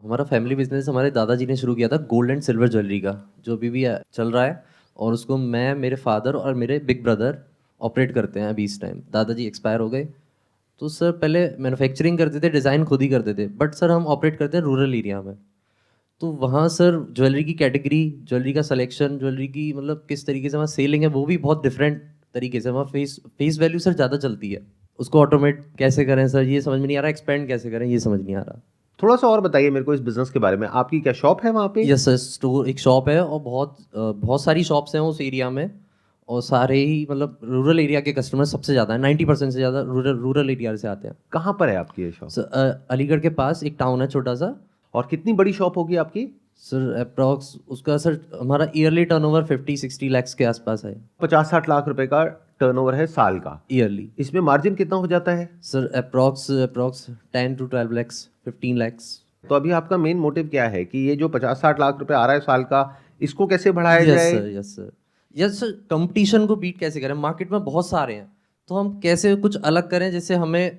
हमारा family business हमारे दादाजी ने शुरू किया था गोल्ड एंड सिल्वर ज्वेलरी का, जो अभी भी चल रहा है। और उसको मैं, मेरे फादर और मेरे बिग ब्रदर ऑपरेट करते हैं अभी इस टाइम। दादाजी एक्सपायर हो गए, तो सर पहले मैन्युफैक्चरिंग करते थे, डिज़ाइन खुद ही करते थे, बट सर हम ऑपरेट करते हैं रूरल एरिया में। तो वहाँ सर ज्वेलरी की कैटेगरी, ज्वेलरी का सिलेक्शन, ज्वेलरी की मतलब किस तरीके से वहाँ सेलिंग है, वो भी बहुत डिफरेंट तरीके से। वहाँ फेस फेस वैल्यू सर ज़्यादा चलती है। उसको ऑटोमेट कैसे करें सर, ये समझ में नहीं आ रहा। एक्सपेंड कैसे करें, ये समझ नहीं आ रहा। थोड़ा सा और बताइए मेरे को इस बिजनेस के बारे में। आपकी क्या शॉप है वहाँ पे? यस सर, स्टोर एक शॉप है, और बहुत सारी शॉप्स हैं उस एरिया में। और सारे ही मतलब रूरल एरिया के कस्टमर सबसे ज़्यादा है, 90% से ज़्यादा रूरल एरिया से आते हैं। कहाँ पर है आपकी ये शॉप? सर अलीगढ़ के पास एक टाउन है छोटा सा। और कितनी बड़ी शॉप होगी आपकी? सर अप्रॉक्स उसका सर हमारा ईयरली टर्नओवर 50-60 लैक्स के आसपास है। 50-60 लाख रुपए का टर्नओवर है साल का। ईयरली इसमें मार्जिन कितना हो जाता है? Sir approx 10 to 12 lakhs, 15 lakhs. तो अभी आपका मेन मोटिव क्या है कि ये जो 50-60 लाख रुपए आ रहा है साल का, इसको कैसे बढ़ाया यस जाए? Sir, yes sir, yes sir. Competition को बीट कैसे करें, मार्केट में बहुत सारे हैं, तो हम कैसे कुछ अलग करें जिससे हमें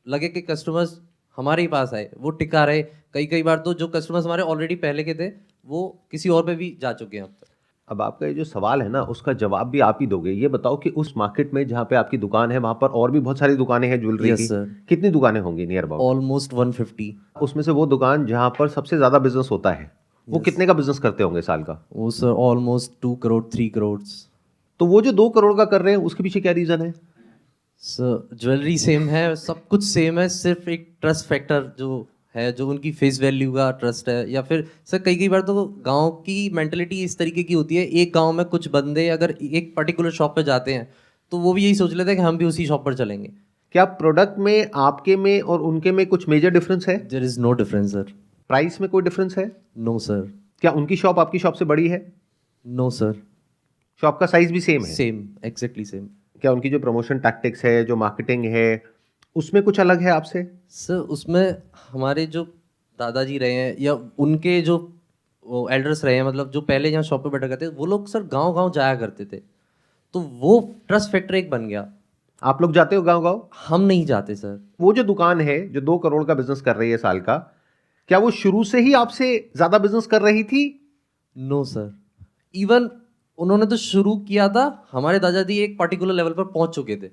लगे कि कस्टमर्स हमारे ही पास आए, वो टिका रहे। कई कई बार तो जो कस्टमर्स हमारे ऑलरेडी पहले के थे, वो किसी और पे भी जा चुके हैं अब तक। अब आपका ये जो सवाल है ना, उसका जवाब भी आप ही दोगे। ये बताओ कि उस मार्केट में जहाँ पे आपकी दुकान है, वहां पर और भी बहुत सारी दुकानें हैं ज्वेलरी की। यस सर, कितनी दुकानें होंगी नियर अबाउट? ऑलमोस्ट 150। उसमें से वो दुकान जहाँ पर सबसे ज्यादा बिजनेस होता है, वो Yes. कितने का बिजनेस करते होंगे साल का? वो सर ऑलमोस्ट 2 करोड़ 3 करोड़। तो वो जो 2 करोड़ का कर रहे हैं, उसके पीछे क्या रीजन है? सर ज्वेलरी सेम है, सब कुछ सेम है, सिर्फ एक ट्रस्ट फैक्टर जो है, जो उनकी फेस वैल्यू का ट्रस्ट है। या फिर सर कई कई बार तो गांव की मेंटेलिटी इस तरीके की होती है, एक गांव में कुछ बंदे अगर एक पर्टिकुलर शॉप पे जाते हैं, तो वो भी यही सोच लेते हैं कि हम भी उसी शॉप पर चलेंगे। क्या प्रोडक्ट में आपके में और उनके में कुछ मेजर डिफरेंस है? There is no difference sir. Price में कोई डिफरेंस है? No sir. क्या उनकी शॉप आपकी शॉप से बड़ी है? No sir. शॉप का साइज भी सेम है? Same, exactly same. क्या उनकी जो प्रमोशन टैक्टिक्स है, जो मार्केटिंग है, उसमें कुछ अलग है आपसे? सर उसमें हमारे जो दादाजी रहे हैं, या उनके जो एल्डर्स रहे हैं, मतलब जो पहले यहाँ शॉप पे बैठा करते थे, वो लोग सर गांव गांव जाया करते थे, तो वो ट्रस्ट फैक्टर एक बन गया। आप लोग जाते हो गांव गांव? हम नहीं जाते सर। वो जो दुकान है जो 2 करोड़ का बिजनेस कर रही है साल का, क्या वो शुरू से ही आपसे ज्यादा बिजनेस कर रही थी? नो सर, इवन उन्होंने तो शुरू किया था, हमारे दादाजी एक पर्टिकुलर लेवल पर पहुंच चुके थे,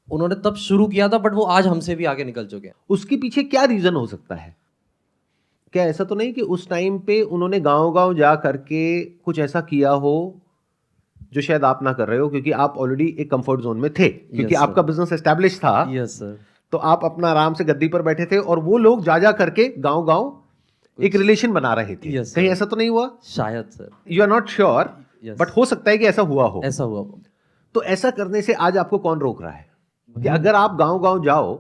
उन्होंने तब शुरू किया था, बट वो आज हमसे भी आगे निकल चुके हैं। उसके पीछे क्या रीजन हो सकता है? क्या ऐसा तो नहीं कि उस टाइम पे उन्होंने गांव गांव जा करके कुछ ऐसा किया हो जो शायद आप ना कर रहे हो, क्योंकि आप ऑलरेडी एक कंफर्ट जोन में थे, क्योंकि Yes, sir. आपका बिजनेस एस्टेब्लिश था। Yes sir. तो आप अपना आराम से गद्दी पर बैठे थे और वो लोग जा जा करके गांव गांव एक रिलेशन बना रहे थे। Yes, कहीं sir. ऐसा तो नहीं हुआ? शायद sir. You are not sure, Yes. But हो सकता है कि ऐसा हुआ हो। ऐसा हुआ। तो ऐसा करने से आज आपको कौन रोक रहा है कि अगर आप गांव गांव जाओ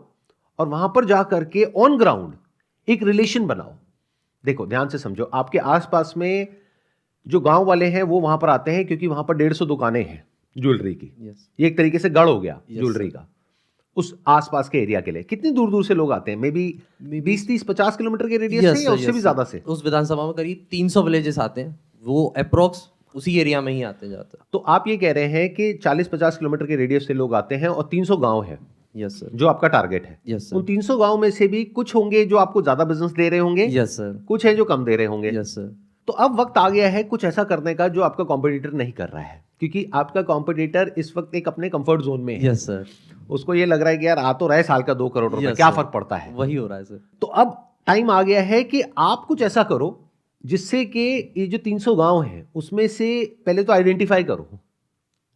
और वहां पर जा करके ऑन ग्राउंड एक रिलेशन बनाओ? देखो ध्यान से समझो, आपके आसपास में जो गांव वाले हैं वो वहां पर आते हैं क्योंकि वहां पर 150 दुकानें हैं ज्वेलरी की। यस। ये एक तरीके से गढ़ हो गया Yes, ज्वेलरी sir. का उस आसपास के एरिया के लिए। कितनी दूर दूर से लोग आते हैं? मे बी 20-30-50 किलोमीटर के रेडियस से या उससे भी ज्यादा से? उस विधानसभा में करीब 300 विलेजेस आते हैं, वो अप्रोक्स उसी एरिया में ही आते जाते हैं। तो आप ये कह रहे हैं कि 40-50 किलोमीटर के रेडियस से लोग आते हैं और 300 गांव है यस सर। जो आपका टारगेट है। Yes sir. उन 300 गांव में से भी कुछ होंगे जो आपको ज्यादा बिजनेस दे रहे होंगे, यस सर। कुछ है जो कम दे रहे होंगे। Yes sir. तो अब वक्त आ गया है कुछ ऐसा करने का जो आपका कॉम्पिटिटर नहीं कर रहा है, क्योंकि आपका कॉम्पिटिटर इस वक्त एक अपने कंफर्ट जोन में है। Yes sir. उसको ये लग रहा है कि यार आ तो रहे साल का 2 करोड़ रुपए, Yes, क्या sir. फर्क पड़ता है। वही हो रहा है सर। तो अब टाइम आ गया है कि आप कुछ ऐसा करो जिससे कि ये जो 300 गांव हैं उसमें से पहले तो आइडेंटिफाई करो।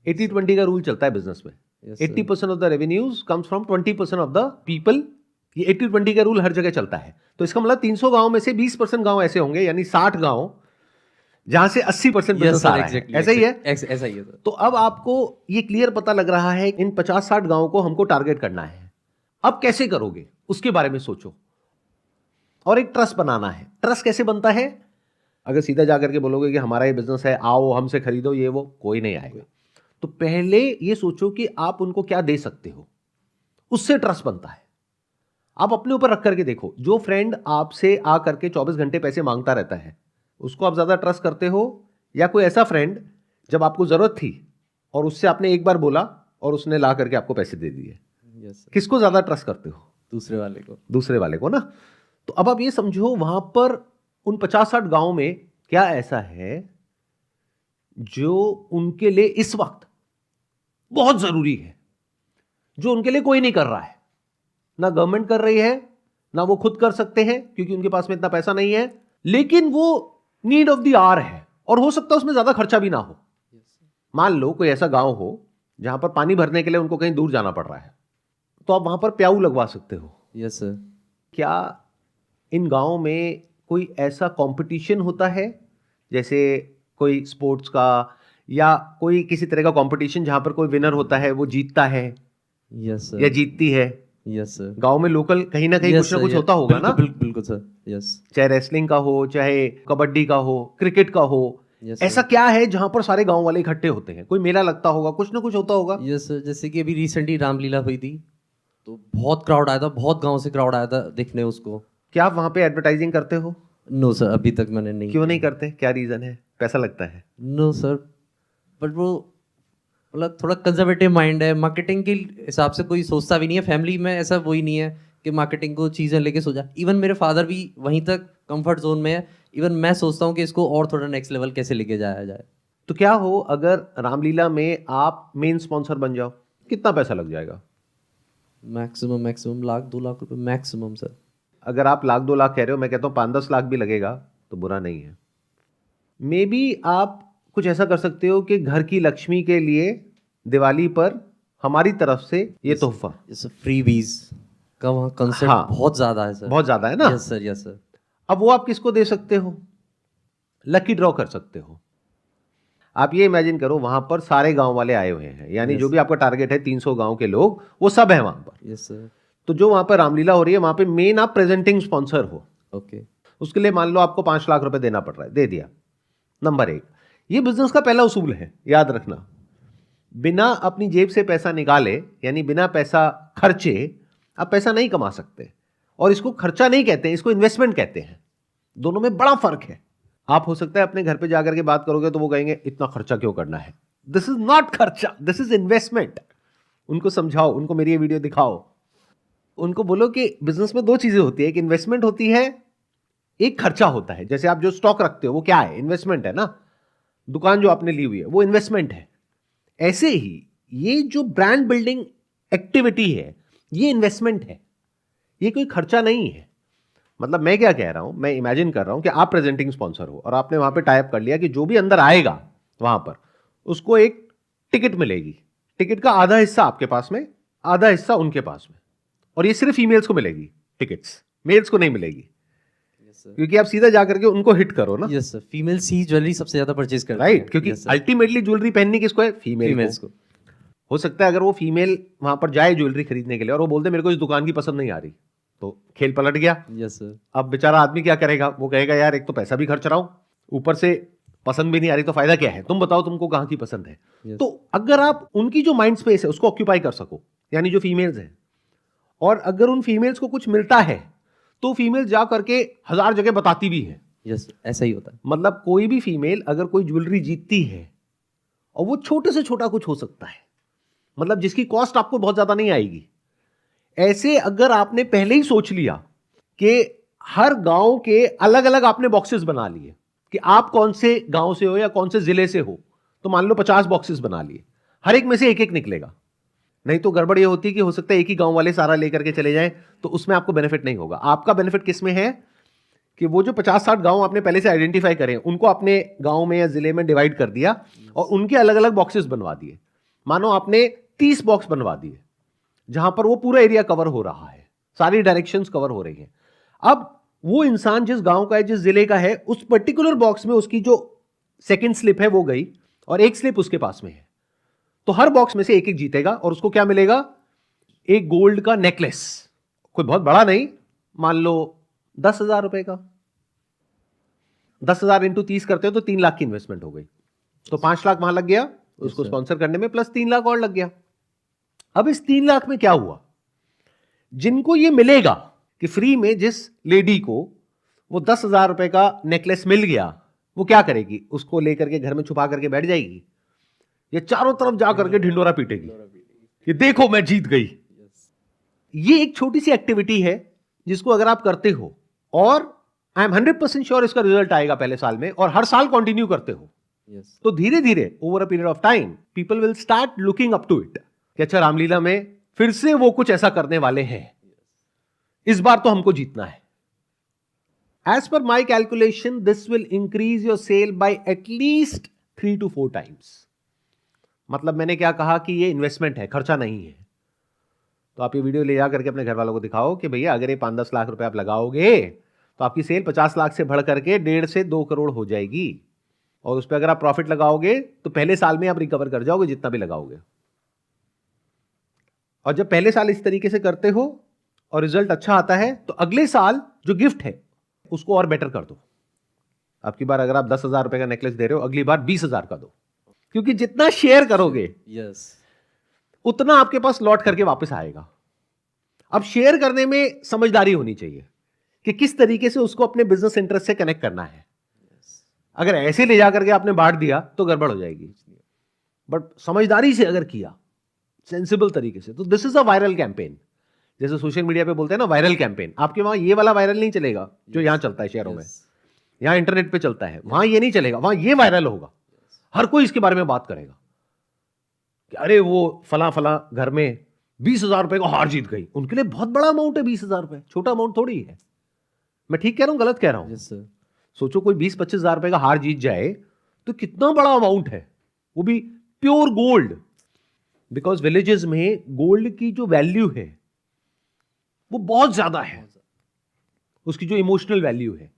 80-20 का रूल चलता है बिजनेस में। Yes, sir. 80% of the revenues comes from 20% of the people. ये 80-20 का रूल हर जगह चलता है। तो इसका मतलब 300 गांव में से 20% गांव ऐसे होंगे, यानी 60 गांव जहां से 80% बिजनेस आ रहा है। ऐसा ही है? ऐसा ही है सर। तो अब आपको ये क्लियर पता लग रहा है इन 50-60 गांव को हमको टारगेट करना है। अब कैसे करोगे उसके बारे में सोचो, और एक ट्रस्ट बनाना है। ट्रस्ट कैसे बनता है? अगर सीधा जाकर के बोलोगे कि हमारा ये बिजनेस है, आओ हमसे खरीदो, ये वो, कोई नहीं आएगा। तो पहले ये सोचो कि आप उनको क्या दे सकते हो, उससे ट्रस्ट बनता है। आप अपने ऊपर रख करके देखो, जो फ्रेंड आपसे आ करके 24 घंटे पैसे मांगता रहता है, उसको आप ज्यादा ट्रस्ट करते हो, या कोई ऐसा फ्रेंड जब आपको जरूरत थी और उससे आपने एक बार बोला और उसने ला करके आपको पैसे दे दिए? Yes sir. किसको ज्यादा ट्रस्ट करते हो? दूसरे वाले को। दूसरे वाले को ना। तो अब आप ये समझो वहां पर उन 50-60 गांव में क्या ऐसा है जो उनके लिए इस वक्त बहुत जरूरी है, जो उनके लिए कोई नहीं कर रहा है। ना गवर्नमेंट कर रही है, ना वो खुद कर सकते हैं क्योंकि उनके पास में इतना पैसा नहीं है, लेकिन वो नीड ऑफ द आवर है और हो सकता है उसमें ज्यादा खर्चा भी ना हो। मान लो कोई ऐसा गांव हो जहां पर पानी भरने के लिए उनको कहीं दूर जाना पड़ रहा है, तो आप वहां पर प्याऊ लगवा सकते हो। Yes sir. क्या इन गांवों में कोई ऐसा कंपटीशन होता है, जैसे कोई स्पोर्ट्स का या कोई किसी तरह का कंपटीशन जहां पर कोई विनर होता है, वो जीतता है यस सर। या जीतती है? Yes sir. गांव में लोकल कहीं ना कहीं कुछ ना कुछ होता होगा ना, बिल्कुल सर। यस। चाहे रेसलिंग का हो, चाहे कबड्डी का हो, क्रिकेट का हो। Yes, ऐसा sir. क्या है जहां पर सारे गांव वाले इकट्ठे होते हैं? कोई मेला लगता होगा, कुछ ना कुछ होता होगा। यस सर, जैसे कि अभी रिसेंटली रामलीला हुई थी तो बहुत क्राउड आया था, बहुत गांव से क्राउड आया था देखने उसको। क्या आप वहां पे एडवर्टाइजिंग करते हो? नो सर, अभी तक मैंने नहीं। क्यों नहीं करते? क्या रीजन है? पैसा लगता है? नो सर, बट वो मतलब थोड़ा कंजर्वेटिव माइंड है, मार्केटिंग के हिसाब से कोई सोचता भी नहीं है। फैमिली में ऐसा वही नहीं है कि मार्केटिंग को चीज़ें लेके सोचा। इवन मेरे फादर भी वहीं तक कंफर्ट जोन में है। इवन मैं सोचता हूँ कि इसको और थोड़ा नेक्स्ट लेवल कैसे लेके जाया जाए। तो क्या हो अगर रामलीला में आप मेन स्पॉन्सर बन जाओ? कितना पैसा लग जाएगा? मैक्सिमम लाख 2 लाख रुपए मैक्सिमम सर। अगर आप लाख 2 लाख कह रहे हो, मैं कहता हूँ 5-10 लाख भी लगेगा तो बुरा नहीं है। मे बी आप कुछ ऐसा कर सकते हो कि घर की लक्ष्मी के लिए दिवाली पर हमारी तरफ से ये तोहफा। जैसे फ्री वीज का वहाँ कंसेप्ट हाँ, बहुत ज़्यादा है सर। बहुत ज़्यादा है ना। Yes sir, yes sir. अब वो आप किसको दे सकते हो? लकी ड्रॉ कर सकते हो। आप ये इमेजिन करो वहां पर सारे गांव वाले आए हुए हैं, यानी जो भी आपका टारगेट है 300 गांव के लोग, वो सब है वहां पर। Yes sir. तो जो वहां पर रामलीला हो रही है वहां पे मेन आप प्रेजेंटिंग स्पॉन्सर हो। ओके। उसके लिए मान लो आपको 5 लाख रुपए देना पड़ रहा है, दे दिया। नंबर 1, ये बिजनेस का पहला उसूल है, याद रखना। बिना अपनी जेब से पैसा निकाले, यानी बिना पैसा खर्चे आप पैसा नहीं कमा सकते। और इसको खर्चा नहीं कहते हैं, इसको इन्वेस्टमेंट कहते हैं। दोनों में बड़ा फर्क है। आप हो सकता है अपने घर पे जाकर के बात करोगे तो वो कहेंगे इतना खर्चा क्यों करना है। दिस इज नॉट खर्चा, दिस इज इन्वेस्टमेंट। उनको समझाओ, उनको मेरी ये वीडियो दिखाओ, उनको बोलो कि बिजनेस में 2 चीजें होती है, एक इन्वेस्टमेंट होती है, एक खर्चा होता है। जैसे आप जो स्टॉक रखते हो वो क्या है? इन्वेस्टमेंट है ना। दुकान जो आपने ली हुई है वो इन्वेस्टमेंट है। ऐसे ही ये जो ब्रांड बिल्डिंग एक्टिविटी है ये इन्वेस्टमेंट है, ये कोई खर्चा नहीं है। मतलब मैं क्या कह रहा हूं, मैं इमेजिन कर रहा हूं कि आप प्रेजेंटिंग स्पॉन्सर हो और आपने वहां पे टाई अप कर लिया कि जो भी अंदर आएगा वहां पर उसको एक टिकट मिलेगी। टिकट का आधा हिस्सा आपके पास में, आधा हिस्सा उनके पास में। और ये सिर्फ फीमेल्स को मिलेगी टिकट्स, मेल्स को नहीं मिलेगी। क्योंकि आप सीधा जाकर के उनको हिट करो ना। यस सर, फीमेल्स ही ज्वेलरी सबसे ज्यादा परचेज करती हैं। राइट, क्योंकि अल्टीमेटली ज्वेलरी पहननी किसको है? फीमेल्स फीमेल्स को। हो सकता है अगर वो फीमेल वहां पर जाए ज्वेलरी खरीदने के लिए और वो बोलते मेरे को इस दुकान की पसंद नहीं आ रही, तो खेल पलट गया। Yes sir. अब बेचारा आदमी क्या करेगा? वो कहेगा यार एक तो पैसा भी खर्च रहा हूं, ऊपर से पसंद भी नहीं आ रही, तो फायदा क्या है? तुम बताओ तुमको कहां की पसंद है। Yes. तो अगर आप उनकी जो माइंड स्पेस है उसको ऑक्यूपाई कर सको, यानी जो फीमेल्स हैं, और अगर उन फीमेल्स को कुछ मिलता है तो फीमेल्स जा करके 1000 जगह बताती भी है। यस, ऐसा ही होता है। मतलब कोई भी फीमेल अगर कोई ज्वेलरी जीतती है, और वो छोटे से छोटा कुछ हो सकता है, मतलब जिसकी कॉस्ट आपको बहुत ज्यादा नहीं आएगी, ऐसे अगर आपने पहले ही सोच लिया कि हर गांव के अलग अलग आपने बॉक्सेस बना लिए कि आप कौन से गांव से हो या कौन से जिले से हो, तो मान लो 50 बॉक्सेस बना लिए, हर एक में से एक एक निकलेगा। नहीं तो गड़बड़ ये होती कि हो सकता है एक ही गांव वाले सारा लेकर के चले जाएं, तो उसमें आपको बेनिफिट नहीं होगा। आपका बेनिफिट किस में है कि वो जो 50-60 गांव आपने पहले से आइडेंटिफाई करें, उनको अपने गांव में या जिले में डिवाइड कर दिया और उनके अलग अलग बॉक्सेस बनवा दिए। मानो आपने 30 बॉक्स बनवा दिए जहां पर वो पूरा एरिया कवर हो रहा है, सारी डायरेक्शंस कवर हो रही हैं। अब वो इंसान जिस गांव का है, जिस जिले का है, उस पर्टिकुलर बॉक्स में उसकी जो सेकंड स्लिप है वो गई और एक स्लिप उसके पास में है, तो हर बॉक्स में से एक एक जीतेगा और उसको क्या मिलेगा? एक गोल्ड का नेकलेस। कोई बहुत बड़ा नहीं, मान लो 10,000 रुपए का। 10,000 इंटू 30 करते हो तो 3 लाख की इन्वेस्टमेंट हो गई, तो 5 लाख वहां लग गया उसको स्पॉन्सर करने में, प्लस 3 लाख और लग गया। अब इस 3 लाख में क्या हुआ? जिनको ये मिलेगा कि फ्री में जिस लेडी को वो 10,000 रुपए का नेकलेस मिल गया, वो क्या करेगी? उसको लेकर के घर में छुपा करके बैठ जाएगी, ये चारों तरफ जा करके ढिंडोरा पीटेगी कि देखो मैं जीत गई। ये एक छोटी सी एक्टिविटी है जिसको अगर आप करते हो और आई एम 100% श्योर इसका रिजल्ट आएगा पहले साल में, और हर साल कंटिन्यू करते हो, यस तो धीरे धीरे over a period of time people will start looking up to it कि अच्छा रामलीला में फिर से वो कुछ ऐसा करने वाले हैं, इस बार तो हमको जीतना है. As per my calculation this will increase your sale by at least 3 to 4 times. मतलब मैंने क्या कहा कि ये इन्वेस्टमेंट है, खर्चा नहीं है. तो आप ये वीडियो ले जा करके अपने घर वालों को दिखाओ कि भैया अगर ये 5-10 लाख रुपए आप लगाओगे तो आपकी सेल 50 लाख से बढ़ करके 1.5 से 2 करोड़ हो जाएगी, और उस पर अगर आप प्रॉफिट लगाओगे तो पहले साल में आप रिकवर कर जाओगे जितना भी लगाओगे. और जब पहले साल इस तरीके से करते हो और रिजल्ट अच्छा आता है तो अगले साल जो गिफ्ट है उसको और बेटर कर दो. आपकी बार अगर आप 10,000 रुपए का नेकलेस दे रहे हो, अगली बार 20,000 का दो, क्योंकि जितना शेयर करोगे यस उतना आपके पास लौट करके वापस आएगा. अब शेयर करने में समझदारी होनी चाहिए कि किस तरीके से उसको अपने बिजनेस इंटरेस्ट से कनेक्ट करना है. अगर ऐसे ले जा करके आपने बांट दिया तो गड़बड़ हो जाएगी, बट समझदारी से अगर किया, सेंसिबल तरीके से, तो this is a viral campaign. जैसे सोशल मीडिया पे बोलते हैं ना वायरल कैंपेन, आपके वहां ये वाला वायरल नहीं चलेगा जो यहां चलता है शहरों में, यहां इंटरनेट पे चलता है, वहां ये नहीं चलेगा, वहां ये वायरल होगा. हर कोई इसके बारे में बात करेगा कि अरे वो फला फला घर में 20,000 रुपए का हार जीत गई. उनके लिए बहुत बड़ा अमाउंट है 20,000 रुपए, छोटा अमाउंट थोड़ी है. मैं ठीक कह रहा हूं गलत कह रहा हूं? यस सर सोचो कोई 20-25 हजार रुपए का हार जीत जाए तो कितना बड़ा अमाउंट है, वो भी प्योर गोल्ड. बिकॉज विलेजेस में गोल्ड की जो वैल्यू है वो बहुत ज्यादा है, उसकी जो इमोशनल वैल्यू है,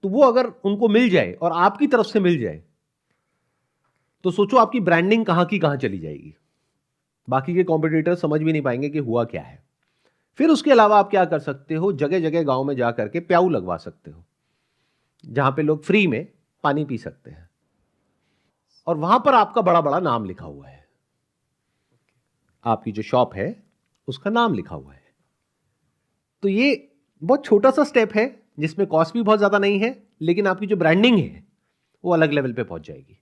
तो वो अगर उनको मिल जाए और आपकी तरफ से मिल जाए तो सोचो आपकी ब्रांडिंग कहां की कहां चली जाएगी. बाकी के कॉम्पिटिटर समझ भी नहीं पाएंगे कि हुआ क्या है. फिर उसके अलावा आप क्या कर सकते हो, जगह जगह गांव में जाकर के प्याऊ लगवा सकते हो जहां पे लोग फ्री में पानी पी सकते हैं, और वहां पर आपका बड़ा बड़ा नाम लिखा हुआ है, आपकी जो शॉप है उसका नाम लिखा हुआ है. तो ये बहुत छोटा सा स्टेप है जिसमें कॉस्ट भी बहुत ज्यादा नहीं है, लेकिन आपकी जो ब्रांडिंग है वो अलग लेवल पे पहुंच जाएगी.